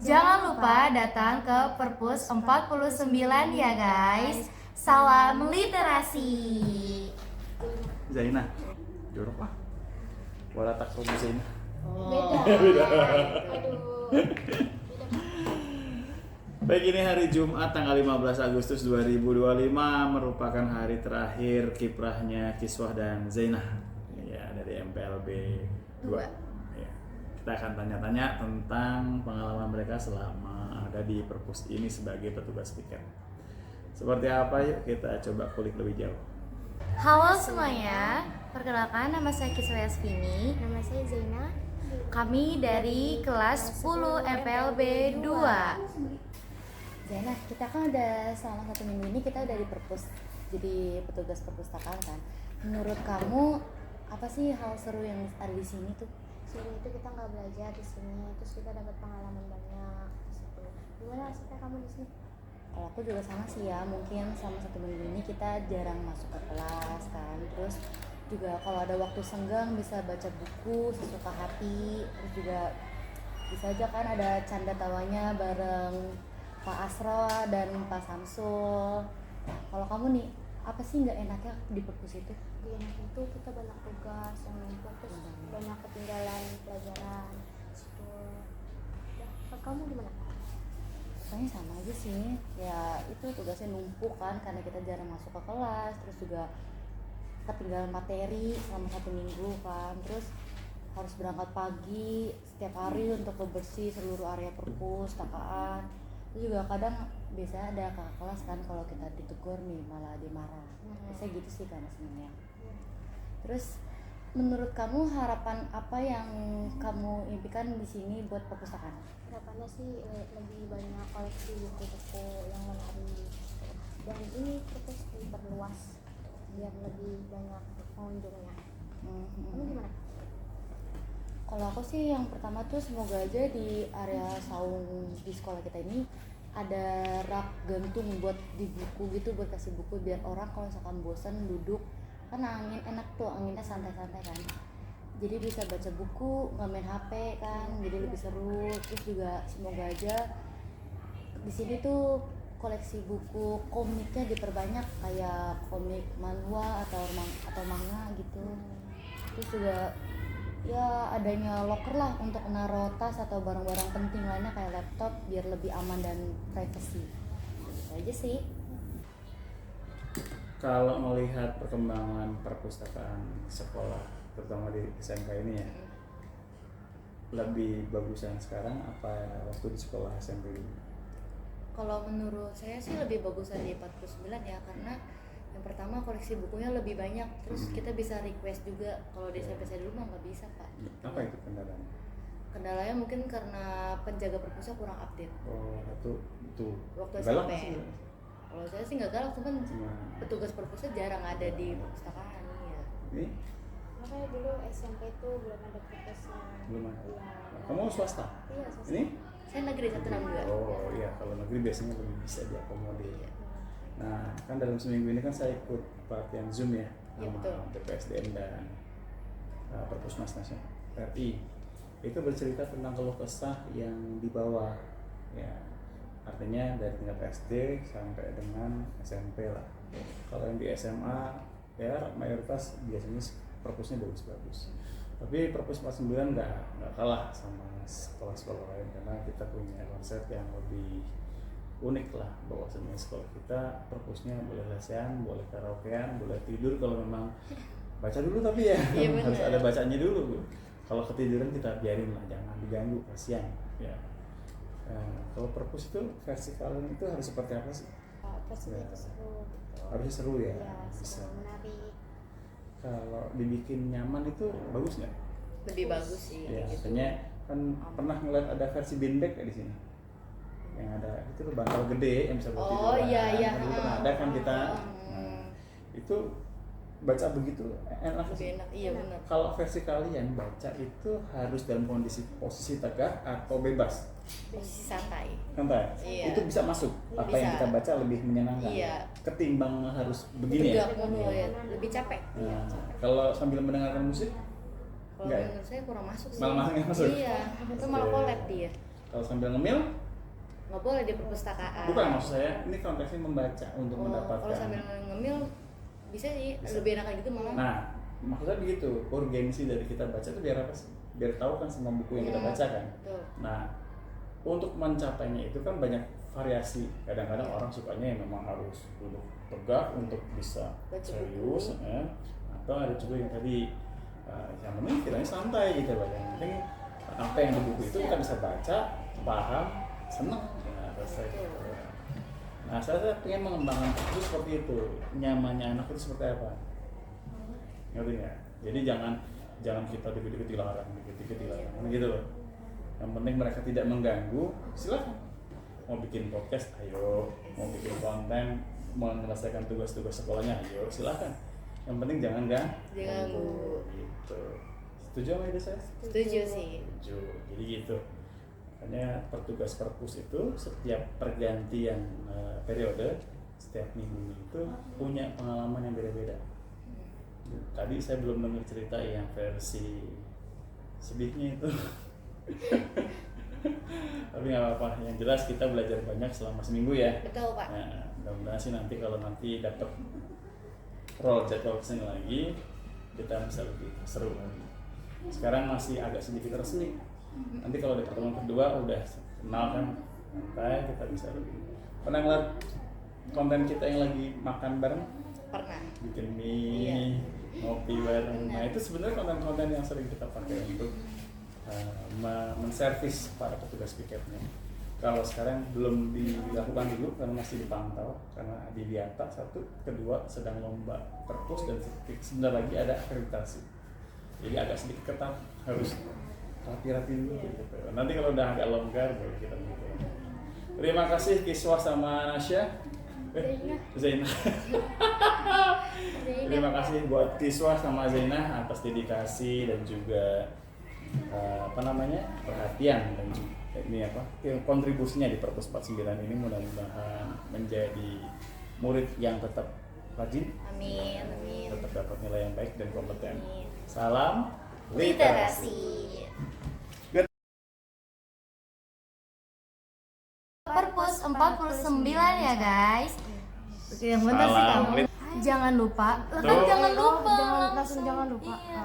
Jangan lupa datang ke Perpus 49 ya guys. Salam literasi. Zainah, jorok ah. Wala takrum Zainah. Beda. Aduh. Baik, ini hari Jumat tanggal 15 Agustus 2025 merupakan hari terakhir kiprahnya Kiswah dan Zainah ya dari MPLB 2. Ya. Kita akan tanya-tanya tentang pengalaman mereka selama ada di perpus ini sebagai petugas piket. Seperti apa, yuk kita coba kulik lebih jauh. Halo semuanya, perkenalkan nama saya Kiswah Yasmini. Nama saya Zainah. Kami dari kelas 10 MPLB 2. Zainah, kita kan udah selama 1 minggu ini kita udah di perpus, jadi petugas perpustakaan kan. Menurut kamu apa sih hal seru yang ada di sini tuh? Sini itu kita nggak belajar di sini, terus kita dapat pengalaman banyak di situ. Gimana rasanya kamu di sini? Kalau aku juga sama sih ya, mungkin selama 1 minggu ini kita jarang masuk ke kelas kan. Terus juga kalau ada waktu senggang bisa baca buku sesuka hati. Terus juga bisa aja kan ada canda tawanya bareng Pak Asro dan Pak Samsul. Kalau kamu nih, apa sih nggak enaknya di perpus itu? Di enak itu kita banyak tugas yang numpuk, terus banyak ketinggalan pelajaran di situ. Ya, kalau kamu gimana? Kayaknya sama aja sih, ya itu tugasnya numpuk kan karena kita jarang masuk ke kelas, terus juga ketinggalan materi selama 1 minggu kan, terus harus berangkat pagi setiap hari untuk bebersih seluruh area perpustakaan. Terus juga kadang biasanya ada kakak kelas kan kalau kita ditegur nih malah dimarah. Biasanya gitu sih kan sebenarnya. Terus menurut kamu harapan apa yang kamu impikan di sini buat perpustakaan? Harapannya sih lebih banyak koleksi buku-buku yang menarik, dan ini terus diperluas biar lebih banyak pengunjungnya. Kamu gimana? Kalau aku sih yang pertama tuh semoga aja di area saung di sekolah kita ini ada rak gantung buat di buku gitu, buat kasih buku biar orang kalau misalkan bosan duduk kan angin enak tuh, anginnya santai-santai kan, jadi bisa baca buku nggak main HP kan, jadi lebih seru. Terus juga semoga aja di sini tuh koleksi buku komiknya diperbanyak, kayak komik manhwa atau manga gitu. Terus juga ya adanya locker lah untuk naruh tas atau barang-barang penting lainnya kayak laptop biar lebih aman dan privacy. Gitu aja sih. Kalau melihat perkembangan perpustakaan sekolah, terutama di SMK ini ya, lebih bagusan sekarang apa waktu di sekolah SMP dulu? Kalau menurut saya sih lebih bagusan di 49 ya, karena yang pertama koleksi bukunya lebih banyak, terus kita bisa request juga. Kalau di SMP saya dulu mah nggak bisa Pak. Apa itu kendalanya? Kendalanya mungkin karena penjaga perpustakaan kurang update. Oh, itu Waktu galak SMP. sih. Kalau saya sih nggak galak, cuman Cuma petugas perpustakaan jarang ada di perpustakaan ya. ini Makanya dulu SMP itu belum ada kertasnya. belum ada. Iya. Kamu swasta? Iya, swasta. Ini? Saya negeri 162. Oh iya, kalau negeri biasanya lebih bisa diakomodir. Nah, kan dalam seminggu ini kan saya ikut pelatihan Zoom ya, Iya, sama betul. BPSDM dan Perpusnas Nasional RI. Itu bercerita tentang keluh kesah yang dibawa, ya artinya dari tingkat SD sampai dengan SMP lah. Kalau yang di SMA ya mayoritas biasanya perpusnya bagus-bagus. Tapi perpus 49 nggak kalah sama sekolah-sekolah lain karena kita punya konsep yang lebih unik lah, bahwasanya sekolah kita perpusnya boleh lesehan, boleh karaokean, boleh tidur kalau memang baca dulu, tapi ya Iya, harus bener. ada bacanya dulu. Kalau ketiduran kita biarin lah, jangan diganggu, kasihan ya. Kalau perpus itu versi kalian itu harus seperti apa sih? Pastinya Ya. itu seru gitu. Harusnya seru ya, Iya, bisa. seru, menarik. Kalau dibikin nyaman itu bagus nggak? Lebih bagus sih Ya, gitu. artinya kan pernah ngeliat ada versi beanbag nggak di sini? Yang ada itu tuh bantal gede yang bisa buat Oh, tiduran. iya, iya. Kan dulu pernah ada kan kita. Hmm. Nah, itu baca begitu enak Lebih sih. enak, iya benar. Kalau versi kalian baca itu harus dalam kondisi posisi tegak atau bebas? Posisi santai. Santai. Iya. Itu bisa masuk. Apa Bisa. yang kita baca lebih menyenangkan. Iya. Ketimbang harus begini ya. Tegak mulu ya, lebih capek. Nah, kalau sambil mendengarkan musik Kalau enggak ya? menurut saya kurang masuk sih. Malah nggak masuk? Iya, itu malah collab dia. Kalau sambil ngemil, nggak boleh di perpustakaan. bukan maksud saya, ini konteksnya membaca untuk Kalau mendapatkan. sambil ngemil bisa sih, Bisa. lebih enak kayak gitu malah. Nah, maksudnya begitu, urgensi dari kita baca itu biar apa sih? Biar tahu kan semua buku yang kita Iya, baca kan. betul. Nah, untuk mencapainya itu kan banyak variasi. Kadang-kadang orang sukanya yang memang harus duduk tegak untuk bisa Baca serius, buku. atau ada juga yang tadi yang penting kiranya santai gitu loh. Yang penting apa yang di buku itu kita bisa baca, paham, seneng. Nah, selesai. Nah, saya pengen mengembangkan itu seperti itu. Nyamannya anak itu seperti apa? Ngerti nggak? Jadi jangan kita dikit-dikit dilarang, gitu loh. Yang penting mereka tidak mengganggu, silakan. Mau bikin podcast, ayo. Mau bikin konten, mau menyelesaikan tugas-tugas sekolahnya, ayo, silakan. Yang penting jangan ganggu. Gitu. Setuju sama ide saya? Setuju sih. Setuju. Jadi gitu. Makanya petugas perpus itu setiap pergantian periode, setiap minggu itu punya pengalaman yang beda-beda. Tadi saya belum dengar cerita yang versi sedihnya itu. Tapi nggak apa-apa, yang jelas kita belajar banyak selama seminggu ya. Betul Pak. Nah, mudah-mudahan sih nanti kalau nanti dapat jadwal kesini lagi, kita bisa lebih seru lagi. Sekarang masih agak sedikit resmi. Nanti kalau di pertemuan kedua udah kenal kan, santai kita bisa lebih. Pernah ngeliat konten kita yang lagi makan bareng? Pernah. Bikin mie, ngopi bareng. Nah itu sebenarnya konten-konten yang sering kita pakai untuk menservis para petugas piketnya. Kalau sekarang belum dilakukan dulu karena masih dipantau, karena didata satu, kedua sedang lomba perpus dan sebentar lagi ada akreditasi. Jadi agak sedikit ketat, harus rapi-rapi dulu gitu. Nanti kalau udah agak longgar boleh kita gitu. Terima kasih Kiswah sama Nasya. Zainah. Terima kasih buat Kiswah sama Zainah atas dedikasi dan juga perhatian dan juga kontribusinya di Perpus 49 ini. Mudah-mudahan menjadi murid yang tetap rajin, Amin. Amin. tetap dapat nilai yang baik dan kompeten. Amin. Salam Literasi. Perpus 49 ya guys. Yang benar sih Salam kamu. Jangan lupa, Tuh. jangan lupa. Jangan lupa. Iya.